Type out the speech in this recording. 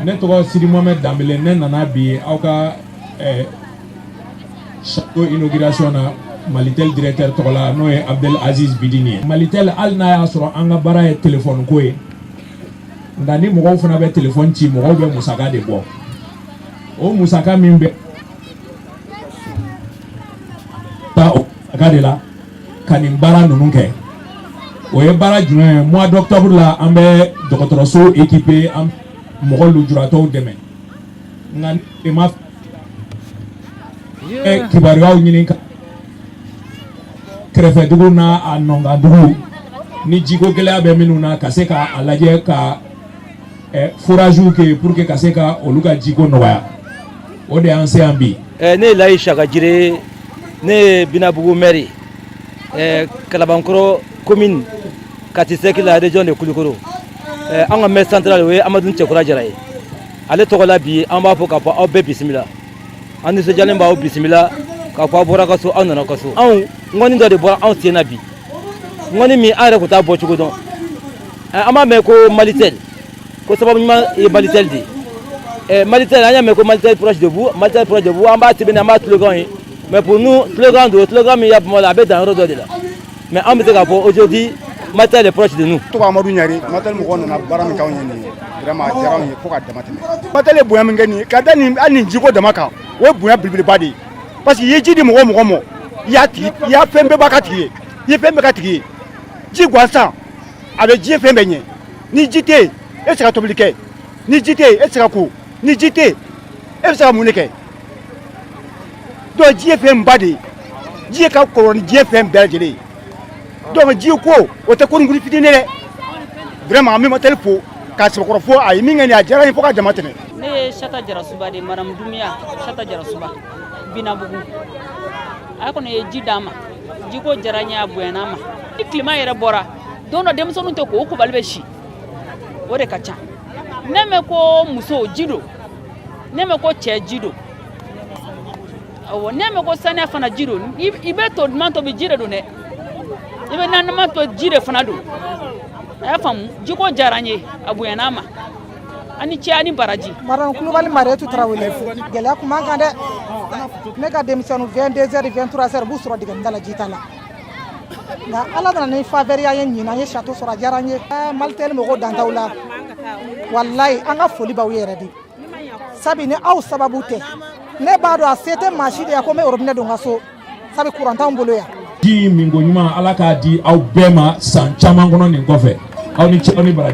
Ne tɔgɔ Sidi Mohamed Dambele ne nana bi aw ka château inauguration na Malitel directeur tɔgɔ la n'o ye Abdel Aziz Bidini ye. Malitel hali n'a y'a sɔrɔ an ka baara ye téléphone ko ye nka ni mɔgɔw fana bɛ téléphone ci mɔgɔw bɛ musaka de bɔ o musaka min bɛ taa o musaka de la ka nin baara ninnu kɛ o ye baara jumɛn ye mois d'octobre la an bɛ dɔgɔtɔrɔso équipé an mɔgɔ lujuratɔw dɛmɛ nka ne ma kibaruyaw ɲini ka kɛrɛfɛdugu n'a a nɔngadugu ni jiko gɛlɛya bɛ minnu na ka se ka a lajɛ ka foragew kɛ pour que ka se ka olu ka jiko nɔgɔya o de y'an se yan bi. Ne ye Layi Saka Jire ne ye Binabugu maire Kalabankɔrɔ commune Kati Seki la région de Kulikoro an ka maire central o ye Amadu Cɛkura Jara ye ale tɔgɔ la bi an b'a fɔ k'a fɔ aw bɛɛ bisimila an nisɔndiyalen b'aw bisimila k'a fɔ aw bɔra ka so aw nana ka so anw ŋɔni dɔ de bɔra anw sen na bi ŋɔni min an yɛrɛ tun t'a bɔ cogo dɔn an b'a mɛn ko Malitel ko sababu ɲuman ye Malitel de ye Malitel an y'a mɛn ko Malitel proche de vous Malitel proche de vous an b'a sɛbɛnni an b'a slogan ye mais pour nous slogan don slogan min y'a bama la a bɛ dan yɔrɔ dɔ de la mais an bɛ se k'a fɔ aujourd'hui Malitel est proche de nous. Tɔgɔ Amadu Ɲari Malitel mɔgɔw nana baara min k'anw ye nin ye vraiment a diyara anw ye fo ka dama tɛmɛ. Malitel ye bonya min kɛ nin ye ka da nin hali nin jiko dama kan o ye bonya belebeleba de ye parce que i ye ji di mɔgɔ mɔgɔ ma i y'a tigi i y'a fɛn bɛɛ b'a ka tigi ye i ye fɛn bɛɛ ka tigi ye ji gansan a bɛ diɲɛ fɛn bɛɛ ɲɛ ni ji tɛ yen e bɛ se ka tobili kɛ ni ji tɛ yen e bɛ se ka ko ni ji tɛ yen e bɛ se ka mun de kɛ donc ji ye fɛn ba de ye ji ye ka kɔrɔ ni diɲɛ fɛn bɛɛ lajɛlen ye donc ji ko o tɛ ko ni fitinin dɛ vraiment an bɛ Malitel fo k'a sɛbɛkɔrɔ fo a ye min kɛ nin a diyara n ye fo ka dama tɛmɛ. Ne ye Chata Jarasuba de Madame Doumbia Chata Jarasuba Binabugu a kɔni ye ji d'an ma ji ko diyara n ye a bonyana ma ni tilema yɛrɛ bɔra don dɔ denmisɛnninw tɛ ko o kubali bɛ si o de ka ca ne mɛn ko muso ji don ne mɛn ko cɛ ji don awɔ ne mɛn ko saniya fana ji don i bɛ to duman tobi ji de don dɛ i bɛ naaniman to ji de fana don a y'a faamu ji ko diyara n ye a bonyana ma ani cɛ ani baraji. Madame Kulubali Marietu Tarawele gɛlɛya kun man kan dɛ ne ka denmisɛnninw 22 heures 23 heures b'u sɔrɔ digɛnda la ji t'a la nka ala nana ni faveur ye ɲinan ye château sɔrɔ a diyara n ye Malitel mɔgɔw dantaw la walayi an ka foli b'aw ye yɛrɛ de sabu ni aw sababu tɛ ne b'a dɔn a se tɛ maa si de ye ko n bɛ robinet don n ka so sabu courant t'anw bolo yan. ji minko ɲuman ala k'a di aw bɛɛ ma san caman kɔnɔ nin kɔfɛ aw ni cɛ aw ni baraji.